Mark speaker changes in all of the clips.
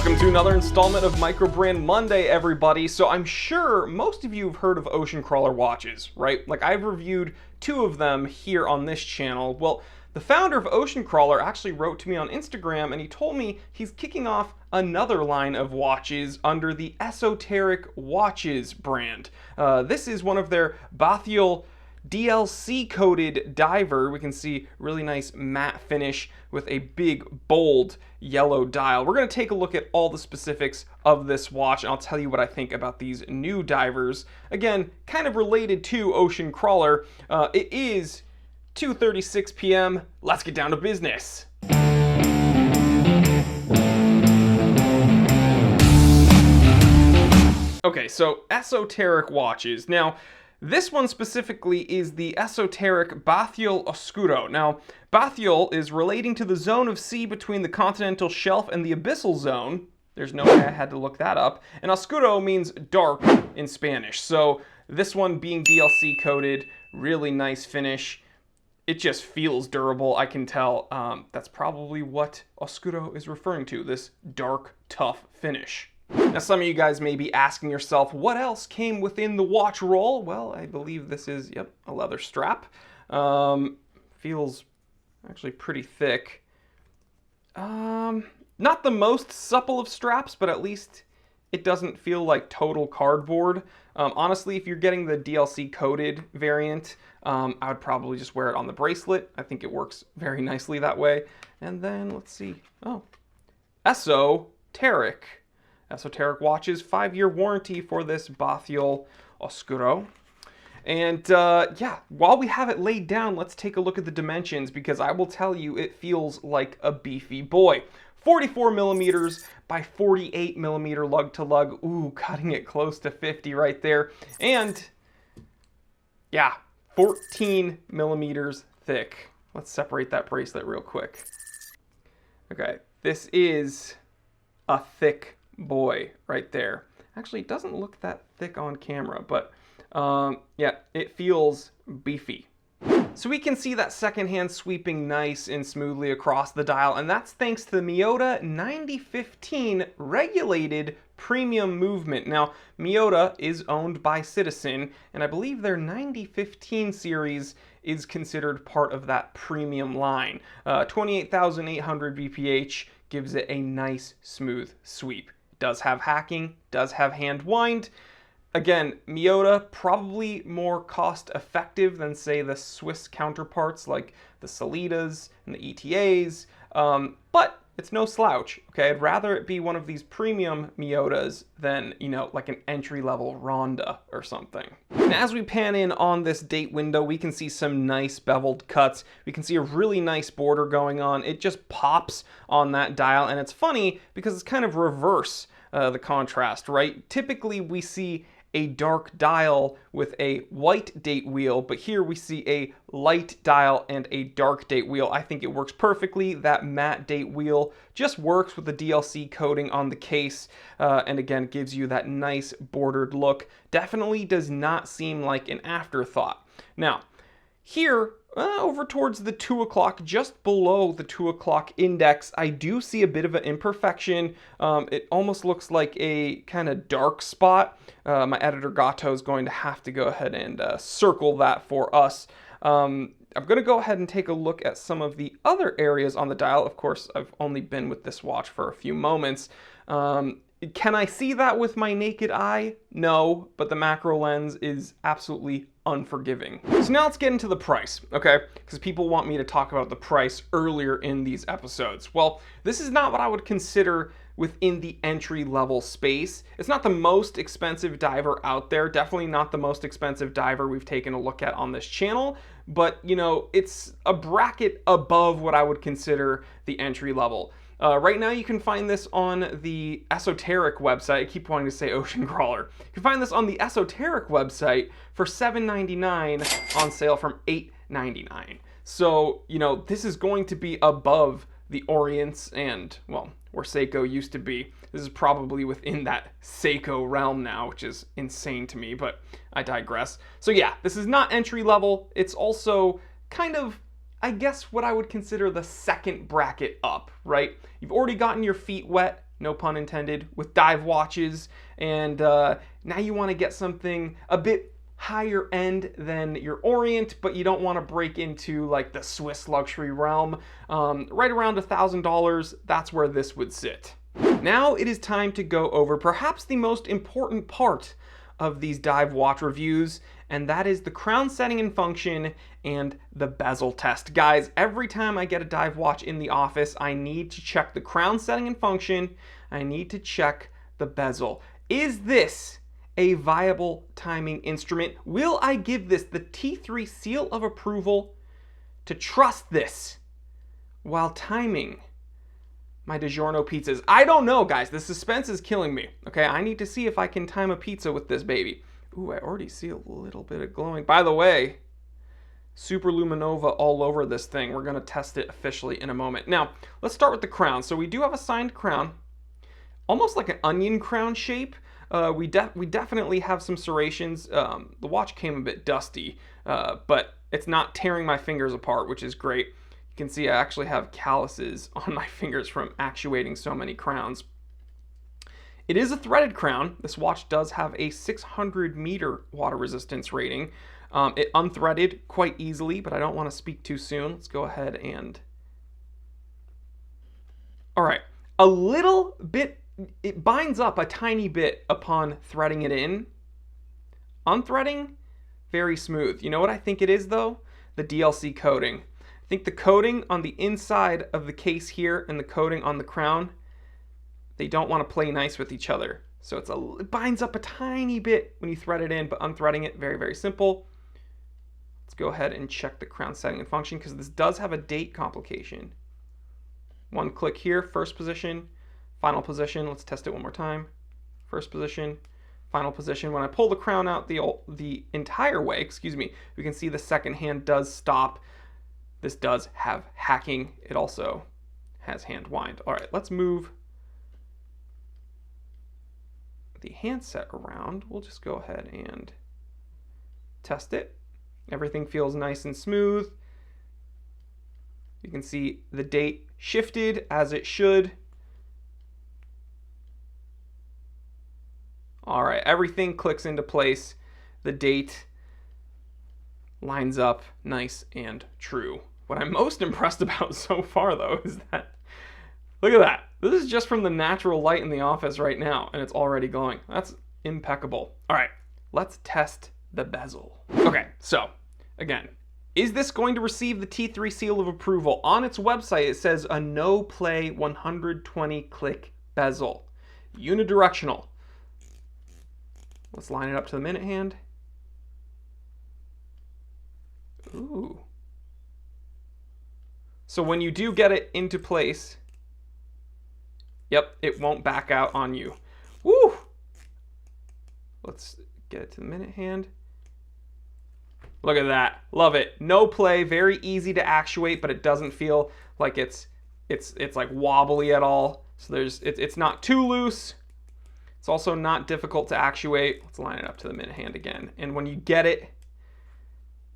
Speaker 1: Welcome to another installment of Micro Brand Monday, everybody. So I'm sure most of you have heard of ocean crawler watches, right? Like, I've reviewed 2 of them here on this channel. Well, the founder of Ocean Crawler actually wrote to me on Instagram and he told me he's kicking off another line of watches under the Esoteric Watches brand. This is one of their Bathyal DLC coated diver. We can see really nice matte finish with a big bold yellow dial. We're going to take a look at all the specifics of this watch and I'll tell you what I think about these new divers. Again, kind of related to Ocean Crawler. It is 2:36 p.m. Let's get down to business. Okay, so esoteric watches. Now, this one specifically is the esoteric Bathyal Oscuro. Now, Bathyal is relating to the zone of sea between the continental shelf and the abyssal zone. There's no way I had to look that up. And Oscuro means dark in Spanish. So this one being DLC coated, really nice finish. It just feels durable. I can tell that's probably what Oscuro is referring to, this dark, tough finish. Now, some of you guys may be asking yourself, what else came within the watch roll? Well, I believe this is, yep, a leather strap. Feels actually pretty thick. Not the most supple of straps, but at least it doesn't feel like total cardboard. Honestly, if you're getting the DLC coated variant, I would probably just wear it on the bracelet. I think it works very nicely that way. And then, let's see, oh, Esoteric. Esoteric watches, 5-year warranty for this Bathyal Oscuro. And yeah, while we have it laid down, let's take a look at the dimensions because I will tell you it feels like a beefy boy. 44 millimeters by 48 millimeter lug to lug. Ooh, cutting it close to 50 right there. And yeah, 14 millimeters thick. Let's separate that bracelet real quick. Okay, this is a thick boy right there. Actually, it doesn't look that thick on camera, but yeah, it feels beefy. So we can see that second hand sweeping nice and smoothly across the dial, and that's thanks to the Miyota 9015 regulated premium movement. Now, Miyota is owned by Citizen, and I believe their 9015 series is considered part of that premium line. 28,800 BPH gives it a nice smooth sweep. Does have hacking, does have hand wind. Again, Miyota probably more cost effective than, say, the Swiss counterparts like the Solitas and the ETAs, but it's no slouch, okay? I'd rather it be one of these premium Miyotas than, you know, like an entry-level Ronda or something. And as we pan in on this date window, we can see some nice beveled cuts. We can see a really nice border going on. It just pops on that dial, and it's funny because it's kind of reverse the contrast, right? Typically, we see a dark dial with a white date wheel, but here we see a light dial and a dark date wheel. I think it works perfectly. That matte date wheel just works with the DLC coating on the case, and again, gives you that nice bordered look. Definitely does not seem like an afterthought. Now, here, over towards the 2 o'clock, just below the 2 o'clock index, I do see a bit of an imperfection. It almost looks like a kind of dark spot. My editor Gato is going to have to go ahead and circle that for us. I'm going to go ahead and take a look at some of the other areas on the dial. Of course, I've only been with this watch for a few moments. Can I see that with my naked eye? No, but the macro lens is absolutely unforgiving. So now let's get into the price, okay? Because people want me to talk about the price earlier in these episodes. Well, this is not what I would consider within the entry-level space. It's not the most expensive diver out there, definitely not the most expensive diver we've taken a look at on this channel, but you know, it's a bracket above what I would consider the entry level. Right now you can find this on the Esoteric website. I keep wanting to say Ocean Crawler. You can find this on the Esoteric website for $7.99 on sale from $8.99. So, you know, this is going to be above the Orients and, well, where Seiko used to be. This is probably within that Seiko realm now, which is insane to me, but I digress. So yeah, this is not entry level. It's also kind of, I guess, what I would consider the second bracket up, right? You've already gotten your feet wet, no pun intended, with dive watches, and now you want to get something a bit higher end than your Orient, but you don't want to break into like the Swiss luxury realm. Right around $1,000, that's where this would sit. Now it is time to go over perhaps the most important part of these dive watch reviews, and that is the crown setting and function and the bezel test. Guys, every time I get a dive watch in the office, I need to check the crown setting and function. I need to check the bezel. Is this a viable timing instrument? Will I give this the T3 seal of approval to trust this while timing my DiGiorno pizzas? I don't know, guys. The suspense is killing me. Okay, I need to see if I can time a pizza with this baby. Ooh, I already see a little bit of glowing. By the way, Super Luminova all over this thing. We're going to test it officially in a moment. Now, let's start with the crown. So we do have a signed crown, almost like an onion crown shape. We definitely have some serrations. The watch came a bit dusty, but it's not tearing my fingers apart, which is great. You can see I actually have calluses on my fingers from actuating so many crowns. It is a threaded crown. This watch does have a 600 meter water resistance rating. It unthreaded quite easily, but I don't want to speak too soon. Let's go ahead and... All right, a little bit, it binds up a tiny bit upon threading it in. Unthreading, very smooth. You know what I think it is though? The DLC coating. I think the coating on the inside of the case here and the coating on the crown, they don't want to play nice with each other. So it binds up a tiny bit when you thread it in, but unthreading it, very, very simple. Let's go ahead and check the crown setting and function because this does have a date complication. One click here, first position, final position. Let's test it one more time. First position, final position. When I pull the crown out the entire way, excuse me, we can see the second hand does stop. This does have hacking. It also has hand wind. All right, let's move the handset around. We'll just go ahead and test it. Everything feels nice and smooth. You can see the date shifted as it should. All right, everything clicks into place. The date lines up nice and true. What I'm most impressed about so far though is that, look at that. This is just from the natural light in the office right now, and it's already glowing. That's impeccable. All right, let's test the bezel. Okay, so again, is this going to receive the T3 seal of approval? On its website, it says a no play 120 click bezel, unidirectional. Let's line it up to the minute hand. Ooh. So when you do get it into place, yep, it won't back out on you. Woo! Let's get it to the minute hand. Look at that. Love it. No play, very easy to actuate, but it doesn't feel like it's like wobbly at all. So it's not too loose. It's also not difficult to actuate. Let's line it up to the minute hand again. And when you get it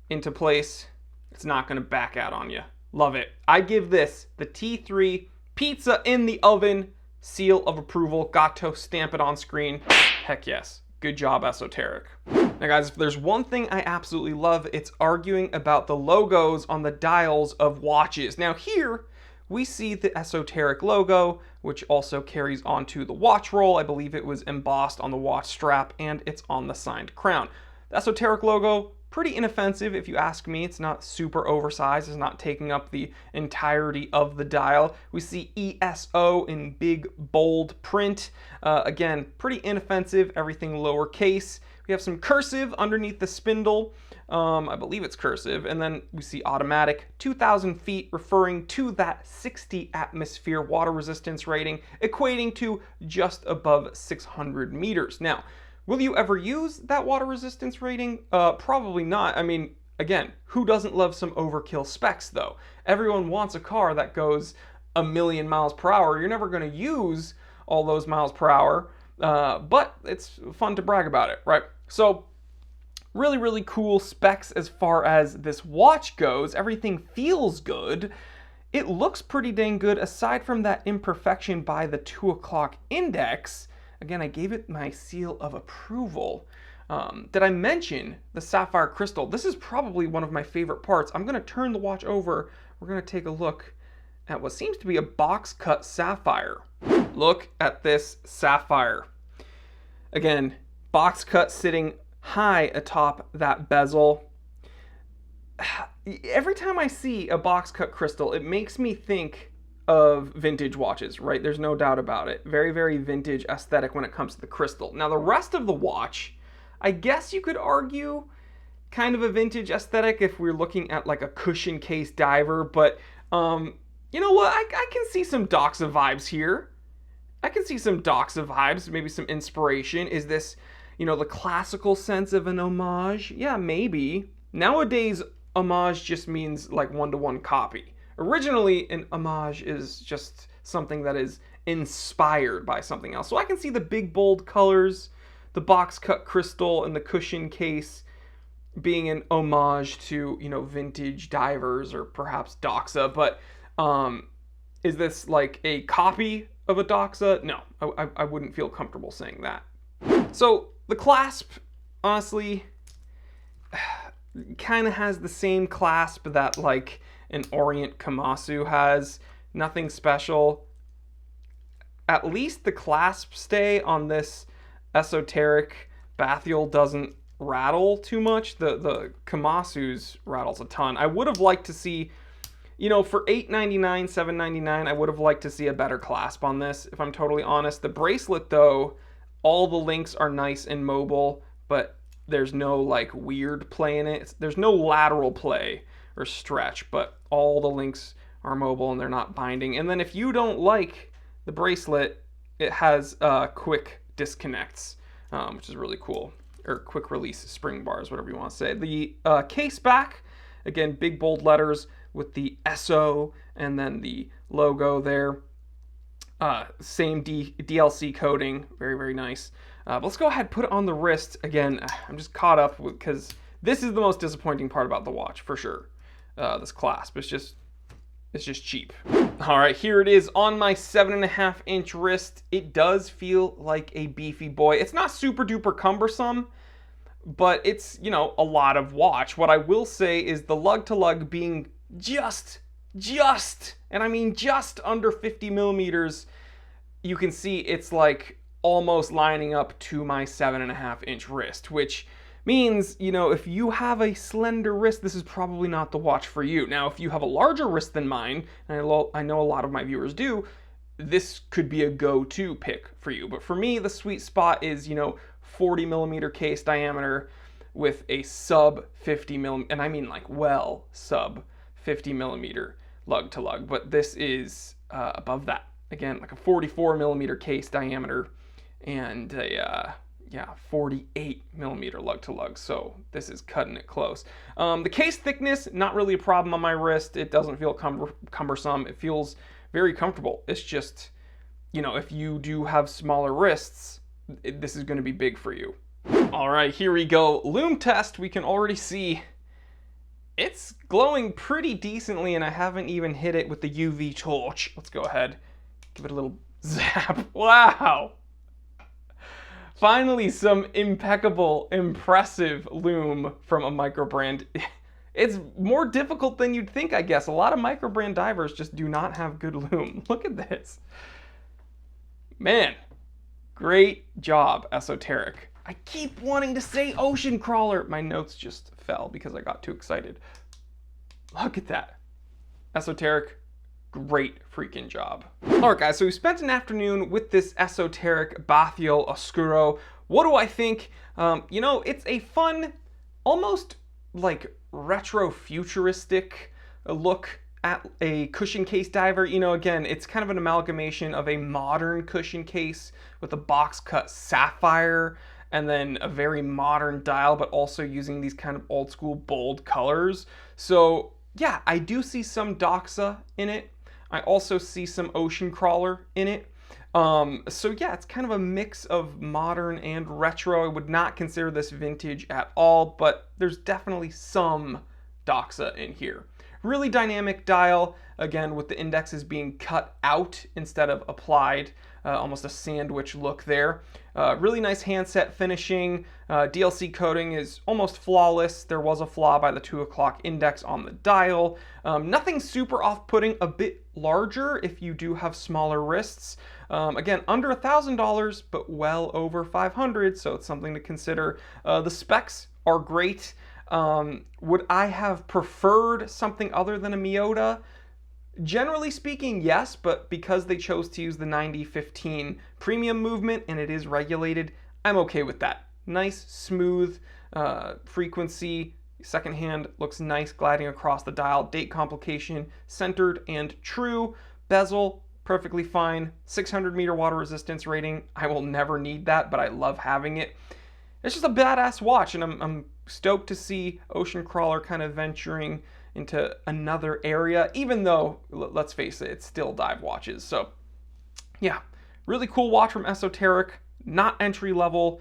Speaker 1: into place, it's not going to back out on you. Love it. I give this the T3 pizza in the oven seal of approval. Got to stamp it on screen. Heck yes. Good job, Esoteric. Now guys, if there's one thing I absolutely love, it's arguing about the logos on the dials of watches. Now here, we see the Esoteric logo, which also carries onto the watch roll. I believe it was embossed on the watch strap, and it's on the signed crown. The Esoteric logo, pretty inoffensive if you ask me. It's not super oversized. It's not taking up the entirety of the dial. We see ESO in big, bold print. Again, pretty inoffensive, everything lowercase. We have some cursive underneath the spindle. I believe it's cursive. And then we see automatic, 2,000 feet, referring to that 60 atmosphere water resistance rating, equating to just above 600 meters. Now, will you ever use that water resistance rating? Probably not. I mean, again, who doesn't love some overkill specs though? Everyone wants a car that goes 1,000,000 miles per hour. You're never going to use all those miles per hour, but it's fun to brag about it, right? So really, really cool specs as far as this watch goes. Everything feels good. It looks pretty dang good aside from that imperfection by the 2 o'clock index. Again, I gave it my seal of approval. Did I mention the sapphire crystal? This is probably one of my favorite parts. I'm going to turn the watch over. We're going to take a look at what seems to be a box cut sapphire. Look at this sapphire. Again, box cut sitting high atop that bezel. Every time I see a box cut crystal, it makes me think of vintage watches, right? There's no doubt about it. Very, very vintage aesthetic when it comes to the crystal. Now, the rest of the watch, I guess you could argue kind of a vintage aesthetic if we're looking at like a cushion case diver, but you know what? I can see some Doxa vibes here. I can see some Doxa vibes, maybe some inspiration. Is this, you know, the classical sense of an homage? Yeah, maybe. Nowadays, homage just means like one-to-one copy. Originally, an homage is just something that is inspired by something else. So I can see the big, bold colors, the box-cut crystal, and the cushion case being an homage to, you know, vintage divers or perhaps Doxa. But is this like a copy of a Doxa? No, I wouldn't feel comfortable saying that. So the clasp, honestly, kind of has the same clasp that like an Orient Komatsu has. Nothing special. At least the clasp stay on this Esoteric Bathyal doesn't rattle too much. The Komatsu's rattles a ton. I would have liked to see, you know, for $8.99, $7.99, I would have liked to see a better clasp on this, if I'm totally honest. The bracelet, though, all the links are nice and mobile, but there's no like weird play in it. There's no lateral play or stretch, but all the links are mobile and they're not binding. And then if you don't like the bracelet, it has quick disconnects, which is really cool, or quick release spring bars, whatever you want to say. The case back, again, big bold letters with the SO and then the logo there. Same DLC coding, very, very nice. But let's go ahead and put it on the wrist. Again, I'm just caught up because this is the most disappointing part about the watch, for sure. This clasp, it's just cheap. All right, here it is on my 7.5-inch wrist. It does feel like a beefy boy. It's not super duper cumbersome, but it's, you know, a lot of watch. What I will say is the lug to lug being just, and I mean just under 50 millimeters, you can see it's like almost lining up to my 7.5-inch wrist, which means, you know, if you have a slender wrist, this is probably not the watch for you. Now, if you have a larger wrist than mine, and I know a lot of my viewers do, this could be a go-to pick for you. But for me, the sweet spot is, you know, 40 millimeter case diameter with a sub 50 millimeter, and I mean like well sub 50 millimeter lug to lug, but this is above that. Again, like a 44 millimeter case diameter and a 48 millimeter lug to lug. So this is cutting it close. The case thickness, not really a problem on my wrist. It doesn't feel cumbersome. It feels very comfortable. It's just, you know, if you do have smaller wrists, this is going to be big for you. All right, here we go. Loom test. We can already see it's glowing pretty decently, and I haven't even hit it with the UV torch. Let's go ahead, give it a little zap. Wow. Finally, some impeccable, impressive loom from a micro brand. It's more difficult than you'd think, I guess. A lot of micro brand divers just do not have good loom. Look at this. Man, great job, Esoteric. I keep wanting to say ocean crawler. My notes just fell because I got too excited. Look at that. Esoteric, great freaking job. All right, guys, so we spent an afternoon with this Esoteric Bathyal Oscuro. What do I think? You know, it's a fun, almost like retro futuristic look at a cushion case diver. You know, again, it's kind of an amalgamation of a modern cushion case with a box cut sapphire and then a very modern dial, but also using these kind of old school bold colors. So yeah, I do see some Doxa in it. I also see some ocean crawler in it. So yeah, it's kind of a mix of modern and retro. I would not consider this vintage at all, but there's definitely some Doxa in here. Really dynamic dial, again, with the indexes being cut out instead of applied, almost a sandwich look there. Really nice handset finishing. DLC coating is almost flawless. There was a flaw by the 2 o'clock index on the dial. Nothing super off-putting, a bit larger if you do have smaller wrists. Again, under $1,000, but well over 500, so it's something to consider. The specs are great. Would I have preferred something other than a Miyota? Generally speaking, yes, but because they chose to use the 90-15 premium movement and it is regulated, I'm okay with that. Nice, smooth frequency. Second hand looks nice gliding across the dial. Date complication, centered and true. Bezel, perfectly fine. 600 meter water resistance rating. I will never need that, but I love having it. It's just a badass watch, and I'm stoked to see Ocean Crawler kind of venturing into another area, even though, let's face it, it's still dive watches. So yeah, really cool watch from Esoteric, not entry level.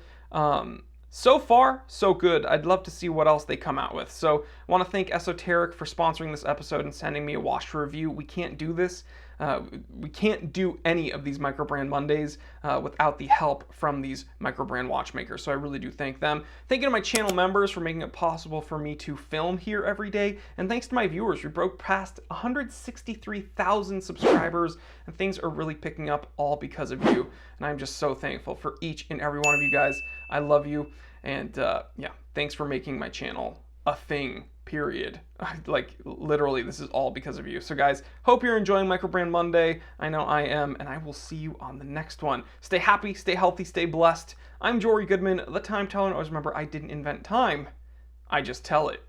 Speaker 1: So far, so good. I'd love to see what else they come out with. So I want to thank Esoteric for sponsoring this episode and sending me a watch to review. We can't do this. We can't do any of these microbrand Mondays without the help from these microbrand watchmakers. So I really do thank them. Thank you to my channel members for making it possible for me to film here every day. And thanks to my viewers. We broke past 163,000 subscribers and things are really picking up all because of you. And I'm just so thankful for each and every one of you guys. I love you. And yeah, thanks for making my channel a thing, period. Like, literally, this is all because of you. So guys, hope you're enjoying Microbrand Monday. I know I am, and I will see you on the next one. Stay happy, stay healthy, stay blessed. I'm Jory Goodman, the Time Teller, and always remember, I didn't invent time. I just tell it.